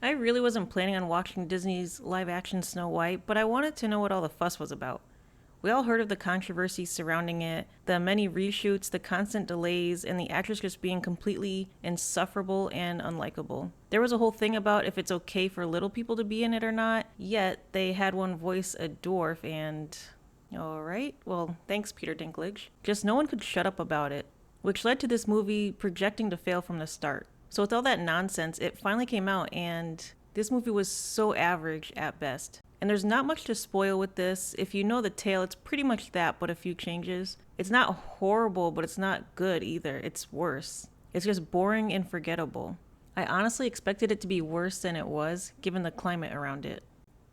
I really wasn't planning on watching Disney's live-action Snow White, but I wanted to know what all the fuss was about. We all heard of the controversy surrounding it, the many reshoots, the constant delays, and the actress just being completely insufferable and unlikable. There was a whole thing about if it's okay for little people to be in it or not, yet they had one voice a dwarf and... Alright, well, thanks Peter Dinklage. Just no one could shut up about it, which led to this movie projecting to fail from the start. So with all that nonsense, it finally came out and this movie was so average at best. And there's not much to spoil with this. If you know the tale, it's pretty much that, but a few changes. It's not horrible, but it's not good either. It's worse. It's just boring and forgettable. I honestly expected it to be worse than it was, given the climate around it.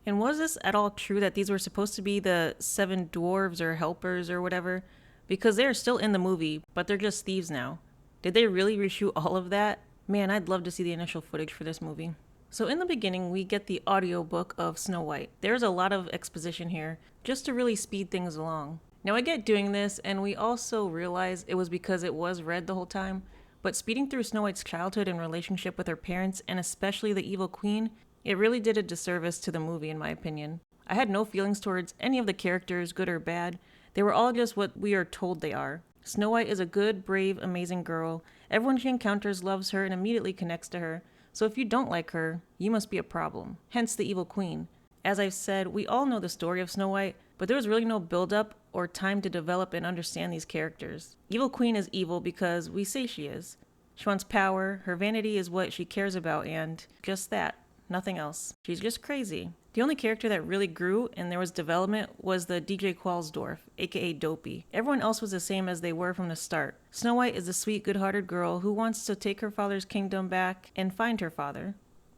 And was this at all true that these were supposed to be the 7 dwarves or helpers or whatever? Because they're still in the movie, but they're just thieves now. Did they really reshoot all of that? Man, I'd love to see the initial footage for this movie. So in the beginning, we get the audiobook of Snow White. There's a lot of exposition here, just to really speed things along. Now I get doing this, and we also realize it was because it was read the whole time, but speeding through Snow White's childhood and relationship with her parents, and especially the evil queen, it really did a disservice to the movie in my opinion. I had no feelings towards any of the characters, good or bad. They were all just what we are told they are. Snow White is a good, brave, amazing girl. Everyone she encounters loves her and immediately connects to her. So if you don't like her, you must be a problem. Hence the evil queen. As I've said, we all know the story of Snow White, but there was really no build-up or time to develop and understand these characters. Evil queen is evil because we say she is. She wants power, her vanity is what she cares about, and just that. Nothing else. She's just crazy. The only character that really grew and there was development was the DJ Qualsdorf, aka Dopey. Everyone else was the same as they were from the start. Snow White is a sweet, good-hearted girl who wants to take her father's kingdom back and find her father.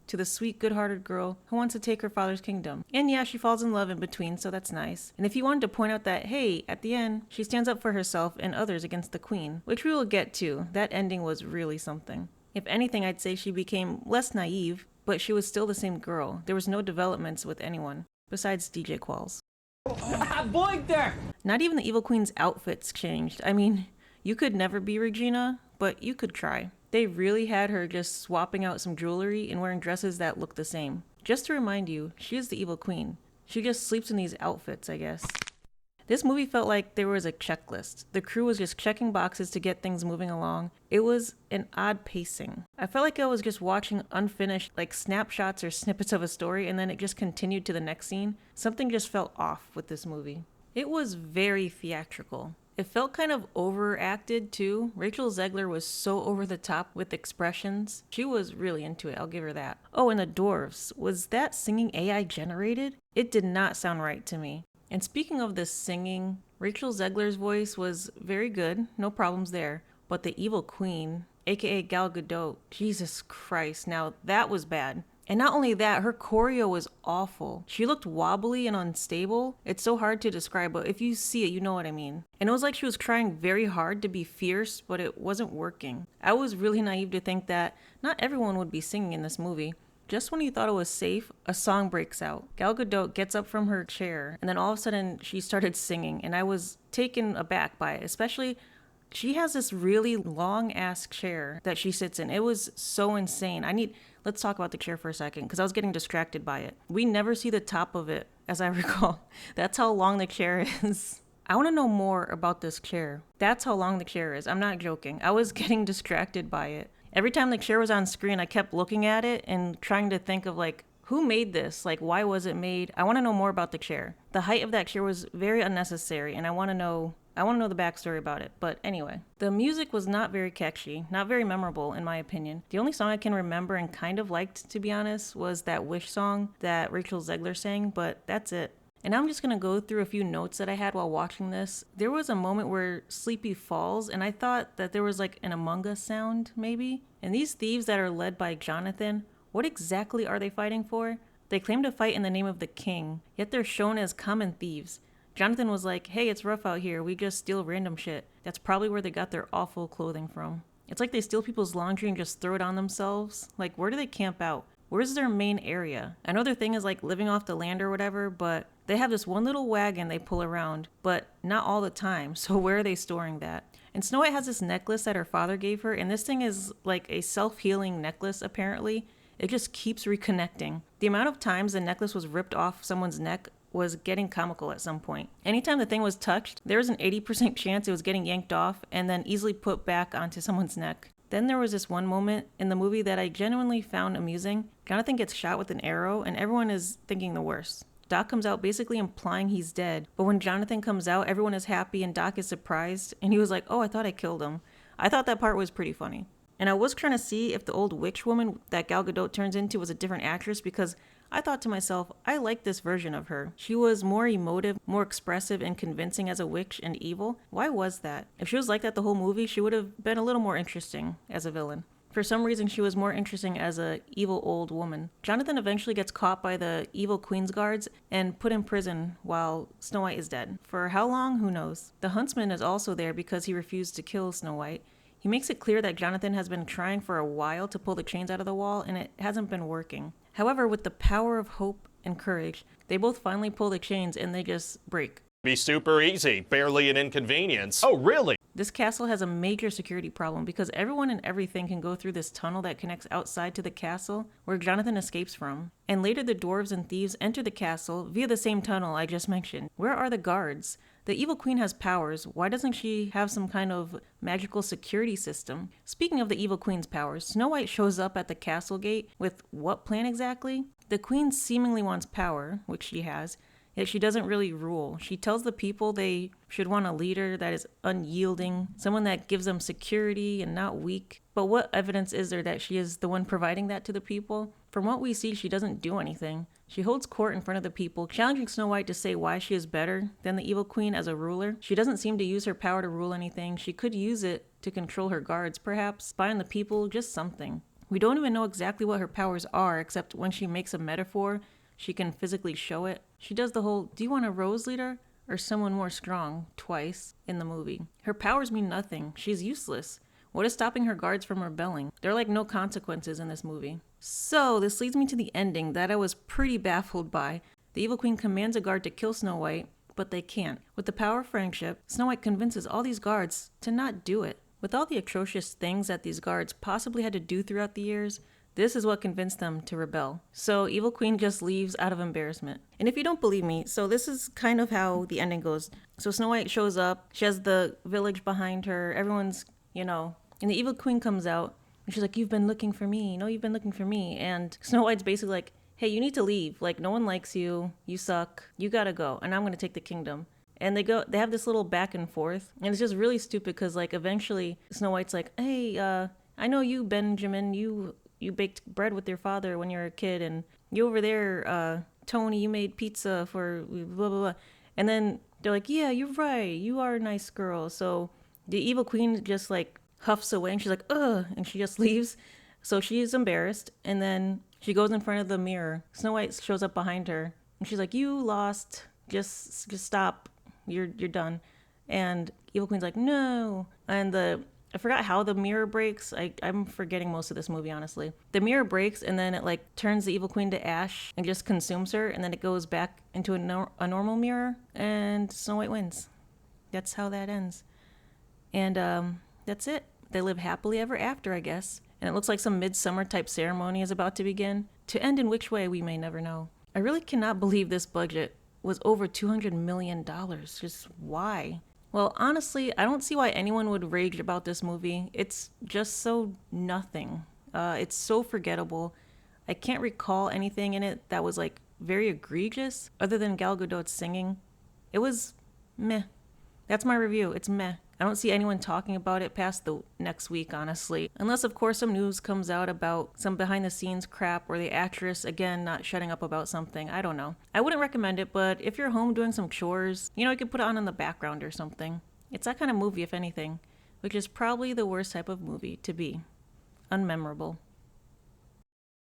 To the sweet, good-hearted girl who wants to take her father's kingdom. And yeah, she falls in love in between, so that's nice. And if you wanted to point out that, hey, at the end, she stands up for herself and others against the queen, which we will get to, that ending was really something. If anything, I'd say she became less naive, but she was still the same girl. There was no developments with anyone, besides DJ Qualls. Not even the evil queen's outfits changed. I mean, you could never be Regina, but you could try. They really had her just swapping out some jewelry and wearing dresses that look the same. Just to remind you, she is the evil queen. She just sleeps in these outfits, I guess. This movie felt like there was a checklist. The crew was just checking boxes to get things moving along. It was an odd pacing. I felt like I was just watching unfinished, like snapshots or snippets of a story, and then it just continued to the next scene. Something just felt off with this movie. It was very theatrical. It felt kind of overacted too. Rachel Zegler was so over the top with expressions. She was really into it, I'll give her that. Oh, and the dwarves. Was that singing AI generated? It did not sound right to me. And speaking of this singing, Rachel Zegler's voice was very good, no problems there. But the evil queen, aka Galgadot, Jesus Christ, now that was bad. And not only that, her choreo was awful. She looked wobbly and unstable. It's so hard to describe, but if you see it, you know what I mean. And it was like she was trying very hard to be fierce, but it wasn't working. I was really naive to think that not everyone would be singing in this movie. Just when you thought it was safe, a song breaks out. Gal Gadot gets up from her chair, and then all of a sudden she started singing, and I was taken aback by it. Especially, she has this really long-ass chair that she sits in. It was so insane. Let's talk about the chair for a second, because I was getting distracted by it. We never see the top of it, as I recall. That's how long the chair is. I want to know more about this chair. That's how long the chair is. I'm not joking. I was getting distracted by it. Every time the chair was on screen, I kept looking at it and trying to think of like, who made this? Like, why was it made? I want to know more about the chair. The height of that chair was very unnecessary, and I want to know the backstory about it. But anyway, the music was not very catchy, not very memorable in my opinion. The only song I can remember and kind of liked, to be honest, was that Wish song that Rachel Zegler sang, but that's it. And I'm just going to go through a few notes that I had while watching this. There was a moment where Sleepy falls, and I thought that there was like an Among Us sound, maybe. And these thieves that are led by Jonathan, what exactly are they fighting for? They claim to fight in the name of the king, yet they're shown as common thieves. Jonathan was like, hey, it's rough out here, we just steal random shit. That's probably where they got their awful clothing from. It's like they steal people's laundry and just throw it on themselves. Like, where do they camp out? Where's their main area? I know their thing is like living off the land or whatever, but they have this one little wagon they pull around, but not all the time. So where are they storing that? And Snow White has this necklace that her father gave her, and this thing is like a self-healing necklace apparently. It just keeps reconnecting. The amount of times the necklace was ripped off someone's neck was getting comical at some point. Anytime the thing was touched, there was an 80% chance it was getting yanked off and then easily put back onto someone's neck. Then there was this one moment in the movie that I genuinely found amusing. Jonathan gets shot with an arrow and everyone is thinking the worst. Doc comes out basically implying he's dead, but when Jonathan comes out, everyone is happy and Doc is surprised, and he was like, oh, I thought I killed him. I thought that part was pretty funny. And I was trying to see if the old witch woman that Gal Gadot turns into was a different actress, because I thought to myself, I like this version of her. She was more emotive, more expressive and convincing as a witch and evil. Why was that? If she was like that the whole movie, she would have been a little more interesting as a villain. For some reason, she was more interesting as a evil old woman. Jonathan eventually gets caught by the evil Queen's guards and put in prison while Snow White is dead. For how long? Who knows? The huntsman is also there because he refused to kill Snow White. He makes it clear that Jonathan has been trying for a while to pull the chains out of the wall and it hasn't been working. However, with the power of hope and courage, they both finally pull the chains and they just break. Be super easy, barely an inconvenience. Oh, really? This castle has a major security problem because everyone and everything can go through this tunnel that connects outside to the castle where Jonathan escapes from. And later the dwarves and thieves enter the castle via the same tunnel I just mentioned. Where are the guards? The evil queen has powers. Why doesn't she have some kind of magical security system? Speaking of the evil queen's powers, Snow White shows up at the castle gate with what plan exactly? The queen seemingly wants power, which she has, yet she doesn't really rule. She tells the people they should want a leader that is unyielding, someone that gives them security and not weak. But what evidence is there that she is the one providing that to the people? From what we see, she doesn't do anything. She holds court in front of the people, challenging Snow White to say why she is better than the evil queen as a ruler. She doesn't seem to use her power to rule anything. She could use it to control her guards, perhaps, spy on the people, just something. We don't even know exactly what her powers are, except when she makes a metaphor, she can physically show it. She does the whole, do you want a rose leader or someone more strong, twice in the movie. Her powers mean nothing. She's useless. What is stopping her guards from rebelling? There are like no consequences in this movie. So this leads me to the ending that I was pretty baffled by. The evil queen commands a guard to kill Snow White, but they can't. With the power of friendship, Snow White convinces all these guards to not do it. With all the atrocious things that these guards possibly had to do throughout the years, this is what convinced them to rebel. So Evil Queen just leaves out of embarrassment. And if you don't believe me, so this is kind of how the ending goes. So Snow White shows up, she has the village behind her, everyone's, and the Evil Queen comes out, and she's like, you've been looking for me, no, you've been looking for me. And Snow White's basically like, hey, you need to leave, like no one likes you, you suck, you gotta go, and I'm gonna take the kingdom. And they have this little back and forth, and it's just really stupid because like eventually Snow White's like, hey, I know you, Benjamin, you baked bread with your father when you were a kid, and you over there, Tony, you made pizza for blah, blah, blah. And then they're like, yeah, you're right. You are a nice girl. So the evil queen just like huffs away and she's like, ugh, and she just leaves. So she's embarrassed. And then she goes in front of the mirror. Snow White shows up behind her and she's like, you lost. Just stop. You're done. And evil queen's like, no. And I forgot how the mirror breaks. I'm forgetting most of this movie, honestly. The mirror breaks and then it like turns the evil queen to ash and just consumes her. And then it goes back into a normal mirror and Snow White wins. That's how that ends. And that's it. They live happily ever after, I guess. And it looks like some midsummer type ceremony is about to begin. To end in which way, we may never know. I really cannot believe this budget was over $200 million. Just why? Well, honestly, I don't see why anyone would rage about this movie. It's just so nothing. It's so forgettable. I can't recall anything in it that was like very egregious other than Gal Gadot's singing. It was meh. That's my review. It's meh. I don't see anyone talking about it past the next week, honestly. Unless, of course, some news comes out about some behind-the-scenes crap or the actress, again, not shutting up about something. I don't know. I wouldn't recommend it, but if you're home doing some chores, you could put it on in the background or something. It's that kind of movie, if anything, which is probably the worst type of movie to be. Unmemorable.